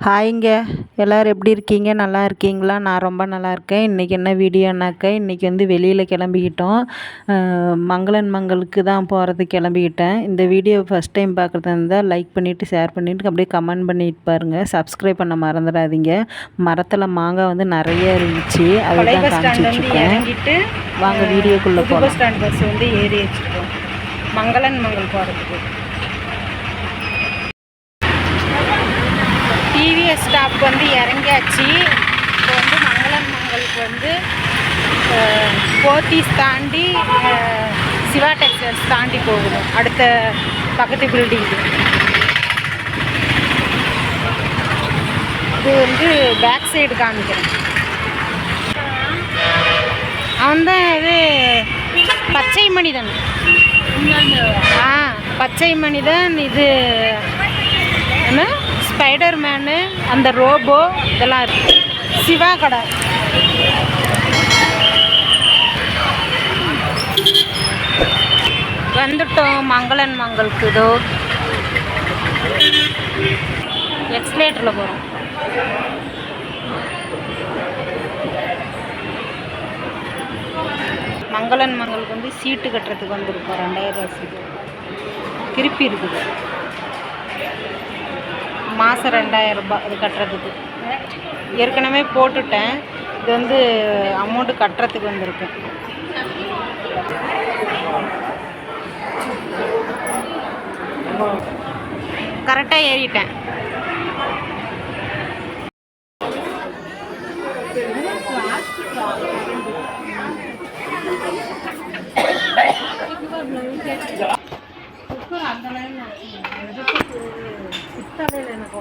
ஹாய்ங்க. எல்லோரும் எப்படி இருக்கீங்க? நல்லா இருக்கீங்களா? நான் ரொம்ப நல்லா இருக்கேன். இன்றைக்கி என்ன வீடியோனாக்கா, இன்றைக்கி வந்து வெளியில் கிளம்பிக்கிட்டோம். மங்களன் மங்களுக்கு தான் போகிறதுக்கு கிளம்பிக்கிட்டேன். இந்த வீடியோ ஃபஸ்ட் டைம் பார்க்குறதா இருந்தால் லைக் பண்ணிவிட்டு, ஷேர் பண்ணிவிட்டு, அப்படியே கமெண்ட் பண்ணிட்டு பாருங்கள். சப்ஸ்கிரைப் பண்ண மறந்துடாதீங்க. மரத்தில் மாங்காய் வந்து நிறைய இருந்துச்சு, அதை தான் காமிச்சிட்ருக்கேன். வாங்க வீடியோக்குள்ளே போகலாம். பஸ் ஸ்டாண்ட் பஸ் வந்து ஏறி வச்சுருக்கோம் மங்களன் மங்கள் போகிறதுக்கு. டிவிஎஸ் ஸ்டாப் வந்து இறங்கியாச்சு. இப்போ வந்து மங்களன் மங்களுக்கு வந்து போத்தீஸ் தாண்டி சிவா டெக்ஸ்டைல்ஸ் தாண்டி போகணும். அடுத்த பக்கத்து பில்டிங்கு இது வந்து பேக் சைடு காமிக்கிறேன். அவன் தான் இது பச்சை மனிதன். பச்சை மனிதன். இது என்ன, ஸ்பைடர் மேனு, அந்த ரோபோ, இதெல்லாம் இருக்கு. சிவா கடை. வந்துட்டோம் மங்களன் மங்களுக்கு. இதோ எக்ஸ்லேட்டரில் போகிறோம். மங்களன் மங்களுக்கு வந்து சீட்டு கட்டுறதுக்கு வந்துருக்கோம். 2000 ரூபா சீட்டு திருப்பி இருக்குது. மாதம் 2000 ரூபாய் இது கட்டுறதுக்கு. ஏற்கனவே போட்டுட்டேன். இது வந்து அமௌண்ட்டு கட்டுறதுக்கு வந்திருக்கேன். கரெக்டாக ஏறிட்டேன். எனக்கு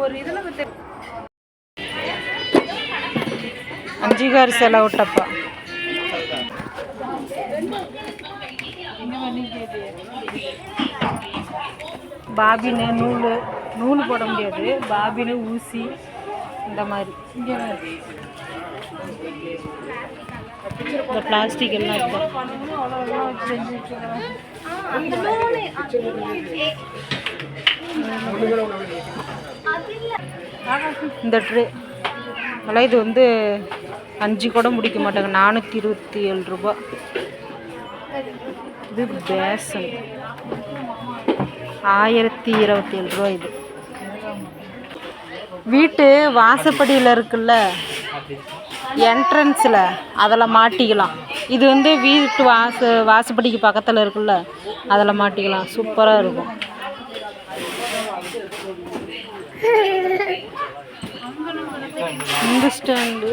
ஒரு இதில் 5 கார் செலவுட்டப்பா. பாபின்னு நூல் போட முடியாது. பாபின்னு ஊசி இந்த மாதிரி இந்த பிளாஸ்டிக் எல்லாம் இருக்கும். இந்த ட்ரே அதெல்லாம் இது வந்து 5 கூட முடிக்க மாட்டாங்க. 427 ரூபா. இது பேசன் 1027 ரூபா. இது வீட்டு வாசப்படியில் இருக்குல்ல, என்ட்ரன்ஸில் அதில் மாட்டிக்கலாம். இது வந்து வீட்டு வாசப்படிக்கு பக்கத்தில் இருக்குல்ல, அதில் மாட்டிக்கலாம். சூப்பராக இருக்கும். இந்த ஸ்டாண்டு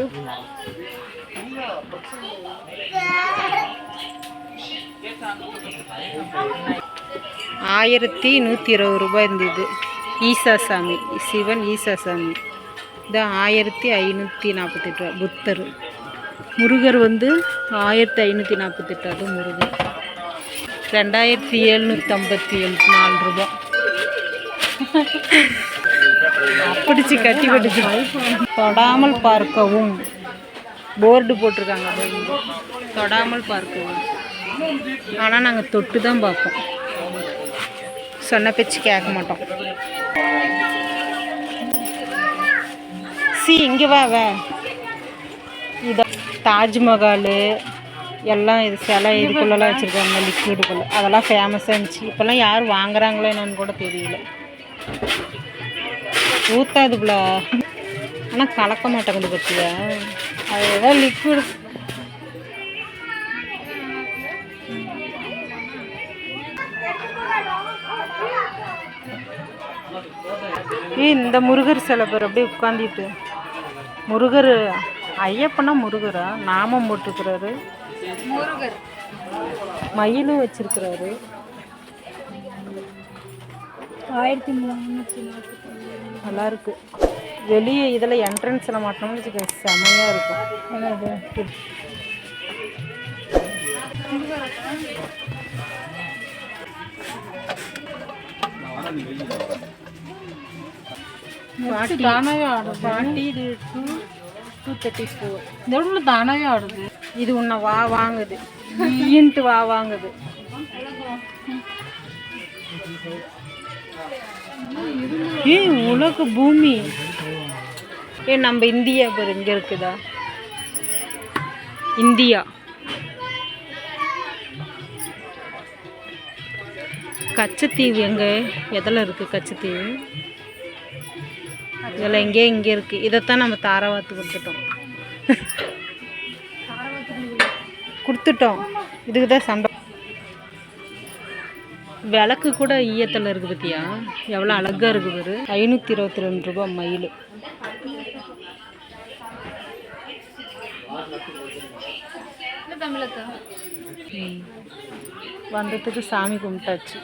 1120 ரூபாய் இருந்தது. ஈசாசாமி, சிவன் ஈசாசாமி. இது 1548 ரூபா. புத்தர். முருகர் வந்து 1548. அது முருகர் 2754 ரூபா. பிடிச்சி கட்டி கட்டிச்சு. தொடாமல் பார்க்கவும் போர்டு போட்டிருக்காங்க. தொடாமல் பார்க்கவும். ஆனால் நாங்கள் தொட்டு தான் பார்ப்போம். சொன்ன பேச்சு கேட்க மாட்டோம். இங்கே வா. இதை தாஜ்மஹால் எல்லாம் இது சிலை இதுக்குள்ளெல்லாம் வச்சுருக்காங்க. லிக்விடுக்குள்ளே அதெல்லாம் ஃபேமஸாக இருந்துச்சு. இப்போல்லாம் யார் வாங்குறாங்களோ என்னன்னு கூட தெரியல. ஊற்றாதுக்குள்ள ஆனால் கலக்க மாட்டேங்குது பற்றியா. அது ஏதோ லிக்விடு. இந்த முருகர் சில பேர் அப்படியே உட்காந்துட்டு. முருகர் ஐயப்பனா முருகரா நாமம் போட்டுக்கிறாரு. முருகர் மயிலும் வச்சிருக்கிறாரு. 1340 நல்லா இருக்கு. வெளியே இதில் என்ட்ரன்ஸில் மாட்டோம்னு வச்சுக்க, செமையாக இருக்கும். தானாகவே ஆடுது. 234. இந்த இடத்துல தானாகவே ஆடுது. இது உன்னை வாங்குது. வாங்குது. உலக பூமி நம்ம இந்தியா பேர் எங்கே இருக்குதா? இந்தியா. கச்சத்தீவு எங்கே எதில் இருக்குது? கச்சத்தீவு இதில் இங்கே இருக்குது. இதைத்தான் நம்ம தாராவாத்து கொடுத்துட்டோம். இதுக்கு தான் சண்டை. விளக்கு கூட ஈயத்தில் இருக்குது பற்றியா? எவ்வளோ அழகாக இருக்குது ஒரு 522 ரூபா மைல். வந்ததுக்கு சாமி கும்பிட்டாச்சு.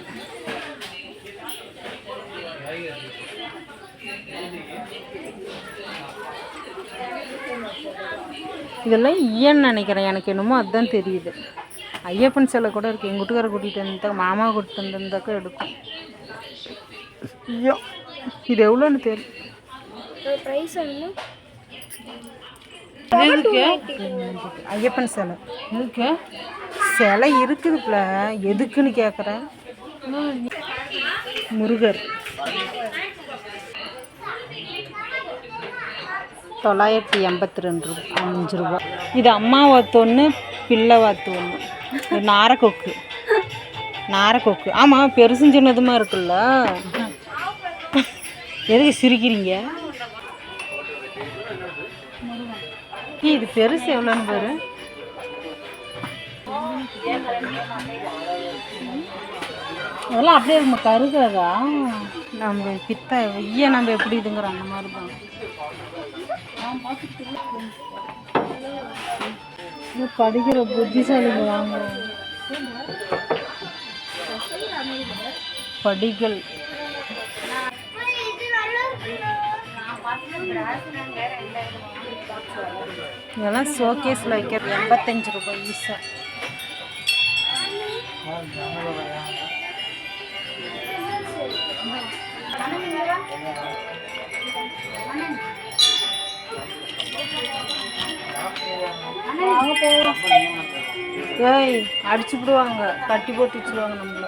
இதெல்லாம் ஈயன்னு நினைக்கிறேன். எனக்கு என்னமோ அதுதான் தெரியுது. ஐயப்பன் சிலை கூட இருக்குது. எங்கள் வீட்டுக்கார கூட்டிகிட்டு வந்தா, மாமா கூட்டிகிட்டு வந்திருந்தாக்கா எடுக்கும். ஐயோ இது எவ்வளோன்னு தெரியும். ஐயப்பன் சிலை இருக்கு. சிலை இருக்குதுப்ல, எதுக்குன்னு கேட்குறேன். முருகர் 982 ரூபா, 5 ரூபா. இது அம்மா வாத்து ஒன்று, பிள்ளை வாத்து ஒன்று. நாரக்கொக்கு. ஆமாம், பெருசும் சின்னதுமா இருக்குல்ல. எதுக்கு சிரிக்கிறீங்க? இது பெருசு எவ்வளோன்னு பாரு. அதெல்லாம் அப்படியே நம்ம கருகிறதா? நம்ம பித்த ஐயா நம்ம எப்படி இதுங்கிறோம் அந்த மாதிரி தான். படிக்கிற புத்திசாலிங்க வாங்குறோம். படிகள் இதெல்லாம் ஷோகேஸில் வைக்கிறது. 85 ரூபாய் ஈஸா. ஏய் அடிச்சு விடுவாங்க, கட்டி போட்டு வச்சுருவாங்க நம்மள.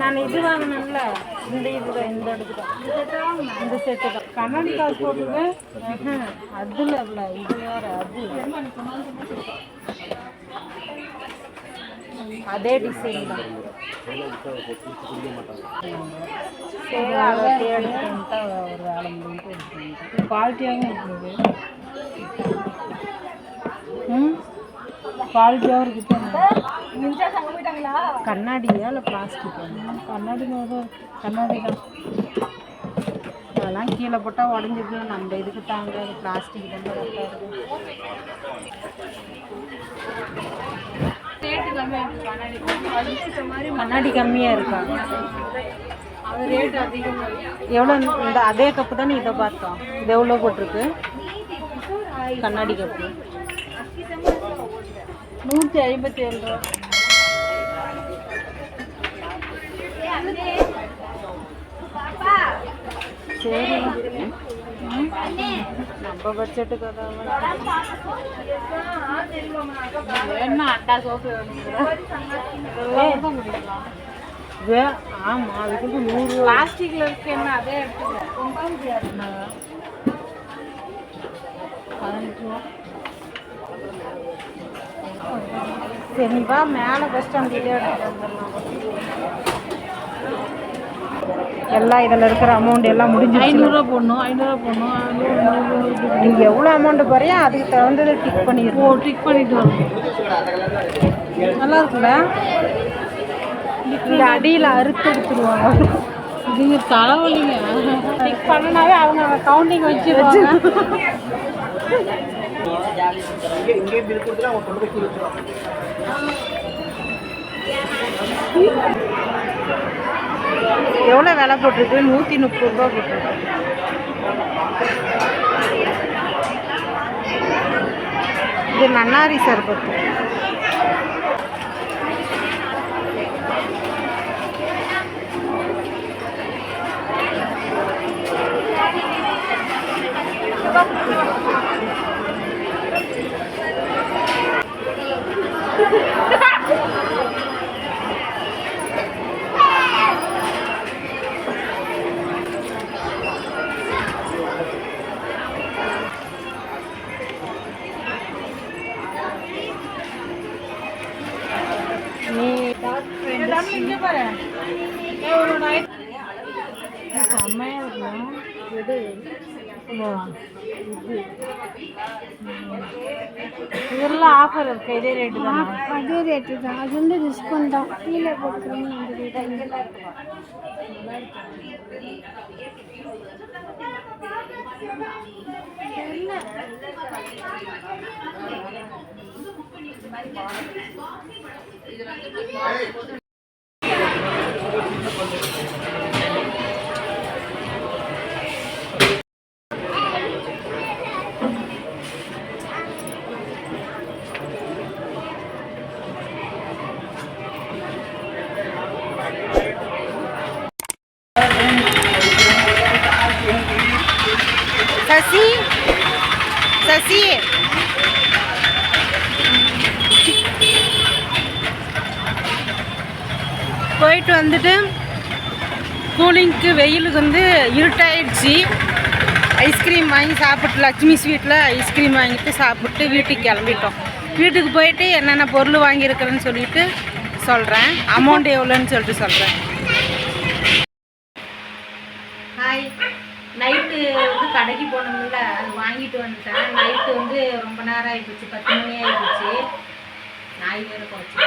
நான் இது வாங்கினேன்ல, இந்த இதுதான், இந்த இடத்துக்கு தான், இந்த செட்டு தான். கண்ணாடி காசு போட்டுருவேன். அதில் இல்லை, இது வேறு. அதே டிசைன் தான். சரி அதை எடுத்துட்டா ஒரு வேலை முடிஞ்சு எடுத்துக்கிட்டேன். குவாலிட்டியாகவும் இருக்குது. குவாலிட்டியாகவும் இருக்குது. கண்ணாடியா இல்லை பிளாஸ்டிக்? கண்ணாடி தான். கண்ணாடி தான். அதெல்லாம் கீழே போட்டால் உடஞ்சிது. நம்ம இதுக்கு தாங்க பிளாஸ்டிக் ரொம்ப கரெக்டாக இருக்கும். கண்ணாடி கம்மியாக இருக்கா? அது ரேட் அதிகமாக. எவ்வளோ? இந்த அதே கப்பு தானே இதை பார்த்தோம். இது எவ்வளோ போட்டிருக்கு? கண்ணாடி கப்பு 157 ரூபா. சரி நம்ம பட்ஜெட்டுக்கு வேணுமா? அண்டா சோப்பு வேணும். ஆமாம், அதுக்கு 100 பிளாஸ்டிக்கில் இருக்கு. என்ன அதே எடுத்துக்கோ. 15 ரூபா. சரிப்பா, மேலே பஸ் ஸ்டாண்டில் எடுத்துகிட்டு வந்துடலாம். எல்லாம் இதில் இருக்கிற அமௌண்ட் எல்லாம் முடிஞ்சு 500 ரூபா போடணும். 500 ரூபா போடணும். நீங்கள் எவ்வளோ அமௌண்ட்டு போறியா அதுக்கு தகுந்தது டிக் பண்ணிடுவோம். டிக் பண்ணிட்டு வரணும். நல்லா இருக்குல்ல? இந்த அடியில் அறுத்து எடுத்துருவாங்க. இதுங்க தலைவலிங்க. டிக் பண்ணினாவே அவங்க கவுண்டிங் வச்சுருவாங்க. எவ்வளோ விலை போட்டிருக்கு? 130 ரூபா போட்டிருக்கு. இது நன்னாரி சர்பத்து. இங்கே பாரு செம்மையாக இருக்கும் இது இதெல்லாம் ஆஃபர் இருக்கு இதே ரேட்டு தான் அதே ரேட்டு தான் அது வந்து டிஸ்கவுண்ட் தான் கீழே போட்டுக்கிறோம் அந்த ரேட்டு சசி சசி போயிட்டு வந்துட்டு கூலிங்க்கு வெயிலுக்கு வந்து இருட்டாயிடுச்சு. ஐஸ்கிரீம் வாங்கி சாப்பிட்டு லட்சுமி ஸ்வீட்டில் ஐஸ்கிரீம் வாங்கிட்டு சாப்பிட்டு வீட்டுக்கு கிளம்பிட்டோம். வீட்டுக்கு போயிட்டு என்னென்ன பொருள் வாங்கியிருக்கிறேன்னு சொல்லிட்டு சொல்கிறேன். அமௌண்ட் எவ்வளோன்னு சொல்லிட்டு சொல்கிறேன். ஹாய், நைட்டு வந்து கடைக்கு போனோம்ல, அது வாங்கிட்டு வந்துட்டேன். நைட்டு வந்து ரொம்ப நேரம் ஆகிடுச்சு, 10 மணி ஆகிடுச்சு. நாய் வேறு குறைச்சி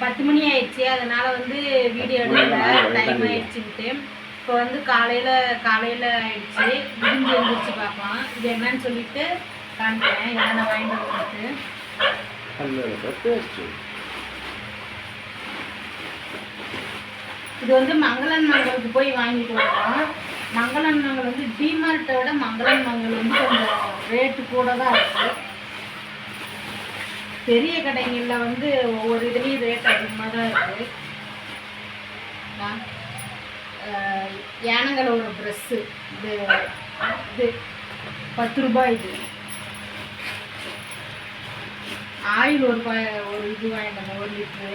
10 மணி ஆயிடுச்சு. அதனால் வந்து வீடியோ எடுக்கல, டைம் ஆயிடுச்சுன்ட்டு. இப்போ வந்து காலையில் ஆயிடுச்சு. விடிஞ்சு எழுந்திரிச்சு பார்க்கலாம். இது என்னன்னு சொல்லிட்டு காமிக்கிறேன், என்னென்ன வாங்கிட்டு வந்துட்டு. இது வந்து மங்களன் மங்களுக்கு போய் வாங்கிட்டு வரோம். மங்களன் மங்கள் வந்து டிமார்ட்டை விட மங்களன் மங்கள் வந்து கொஞ்சம் ரேட்டு கூட தான் இருக்குது. பெரிய கடைகளில் வந்து ஒவ்வொரு இதுலேயும் ரேட் அதிகமாக தான் இருக்குது. யானங்களோட ப்ரெஸ்ஸு இது 10 ரூபாய். இது ஆயில் ஒரு இது வாங்கிட்டாங்க, 1 லிட்ரு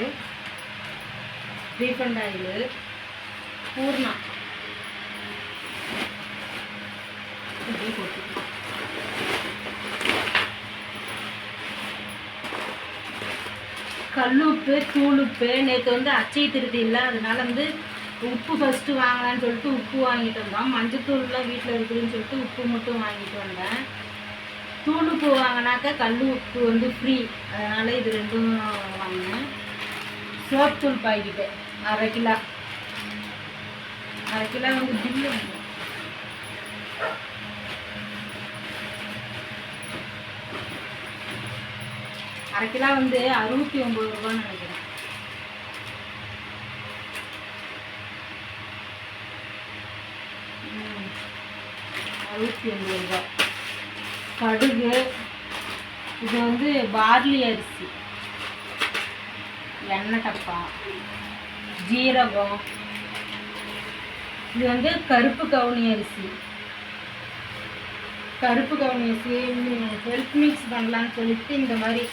ரீஃபண்ட் ஆயில். பூர்ணா கல்லுப்பு, தூளுப்பு. நேற்று வந்து அச்சை திருதி இல்லை, அதனால வந்து உப்பு ஃபஸ்ட்டு வாங்கலான்னு சொல்லிட்டு உப்பு வாங்கிட்டு வந்தோம். மஞ்சத்தூள்லாம் வீட்டில் இருக்குதுன்னு சொல்லிட்டு உப்பு மட்டும் வாங்கிட்டு வந்தேன். தூளுப்பு வாங்கினாக்கா கல் உப்பு வந்து ஃப்ரீ, அதனால் இது ரெண்டும் வாங்கினேன். சோப் தூள் பாக்கெட்டு 1/2 கிலோ. 1/2 கிலோ வந்து பில்லு வந்து 1/2 கிலோ வந்து 69 ரூபான்னு நினைக்கிறேன். ரூபாய். கடுகு, இது வந்து பார்லி அரிசி, எண்ணெய் டப்பா, ஜீரகம், இது வந்து கருப்பு கவுனி அரிசி. கருப்பு கவுனி அரிசி ஹெல்த் மிக்ஸ் பண்ணலான்னு சொல்லிட்டு இந்த மாதிரி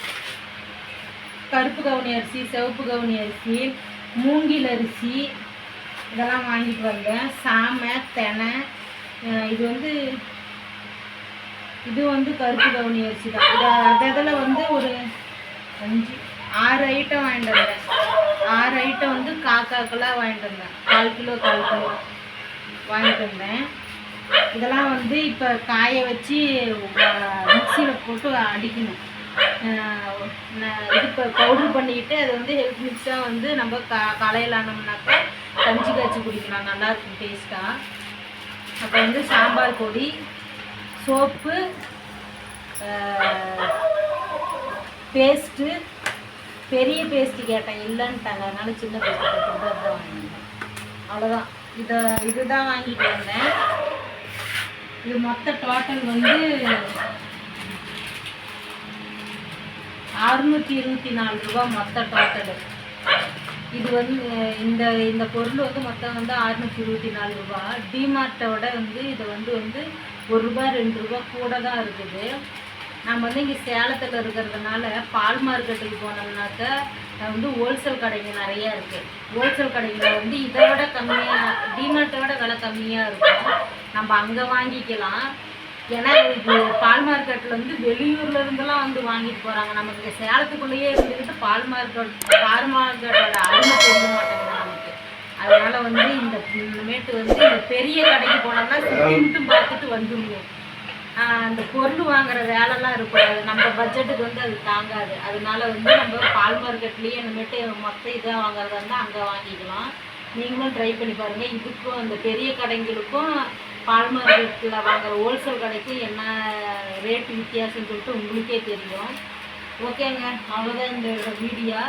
கருப்பு கவுனி அரிசி, சிவப்பு கவுனி அரிசி, மூங்கில் அரிசி இதெல்லாம் வாங்கிட்டு வந்தேன். சாமை, தெனை, இது வந்து கருப்பு கவுனி அரிசி தான். அதில் வந்து ஒரு 6 ஐட்டம் வாங்கிட்டு வந்தேன். 6 ஐட்டம் வந்து காக்காக்கெல்லாம் வாங்கிட்டு வந்தேன். 1/4 கிலோ வாங்கிட்டு வந்தேன். இதெல்லாம் வந்து இப்போ காய வச்சு மிக்சியில் போட்டு அடிக்கணும். இது இப்போ பவுட்ரு பண்ணிக்கிட்டு அது வந்து ஹெல்த் மிக்ஸாக வந்து நம்ம காலையில் ஆனோம்னாக்கா கஞ்சி காய்ச்சி குடிக்கலாம், நல்லாயிருக்கும் டேஸ்ட்டாக. அப்போ வந்து சாம்பார் பொடி, சோப்பு, பேஸ்ட்டு. பெரிய பேஸ்ட்டு கேட்டேன், இல்லைன்ட்டாங்க, அதனால சின்ன பேஸ்ட்டு கேட்டேன், தான் வாங்கிட்டேன். அவ்வளோதான். இதுதான் வாங்கிட்டு வந்தேன். இது மொத்த டோட்டல் வந்து 624 ரூபா மொத்த டோட்டலு. இது வந்து இந்த பொருள் வந்து மொத்தம் வந்து 624 ரூபா. டிமார்ட்டோட வந்து இது வந்து 1 ரூபா 2 ரூபா கூட தான் இருக்குது. நம்ம வந்து இங்கே சேலத்தில் இருக்கிறதுனால பால் மார்க்கெட்டுக்கு போனோம்னாக்க வந்து ஹோல்சேல் கடைங்க நிறையா இருக்குது. ஹோல்சேல் கடைகளில் வந்து இதை விட கம்மியாக, டிமார்ட்டை விட விலை கம்மியாக இருக்கும். நம்ம அங்கே வாங்கிக்கலாம். ஏன்னா இது பால் மார்க்கெட்டில் வந்து வெளியூர்ல இருந்தெல்லாம் வந்து வாங்கிட்டு போகிறாங்க. நமக்கு இங்கே சேலத்துக்குள்ளேயே இருந்துக்கிட்டு பால் மார்க்கெட்டோட அருமை தெரிய மாட்டேங்குது நமக்கு. அதனால் வந்து இந்த இனிமேட்டு வந்து இந்த பெரிய கடைக்கு போனோம்னா சுற்றி மட்டும் பார்த்துட்டு வந்துடணும். அந்த பொருள் வாங்குற வேலைலாம் இருக்கக்கூடாது. நம்ம பட்ஜெட்டுக்கு வந்து அது தாங்காது. அதனால வந்து நம்ம பால் மார்க்கெட்லேயே இனிமேட்டு மொத்த இதாக வாங்குறதா இருந்தால் அங்கே வாங்கிக்கலாம். நீங்களும் ட்ரை பண்ணி பாருங்கள். இதுக்கும் அந்த பெரிய கடைங்களுக்கும் பால் மார்க்கெட்டில் வாங்குற ஹோல்சேல் கடைக்கும் என்ன ரேட்டு வித்தியாசம்னு சொல்லிட்டு உங்களுக்கே தெரியும். ஓகேங்க, அவ்வளோதான் இந்த வீடியோ.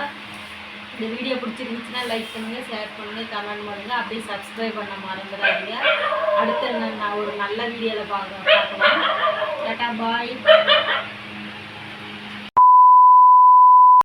இந்த வீடியோ பிடிச்சிருந்துச்சுன்னா லைக் பண்ணுங்கள், ஷேர் பண்ணுங்கள், கமெண்ட் பண்ணுங்கள். அப்படியே சப்ஸ்கிரைப் பண்ண மறந்துடாதீங்க. அடுத்த நான் ஒரு நல்ல வீடியோவில் பார்க்கலாம். டாடா பாய்.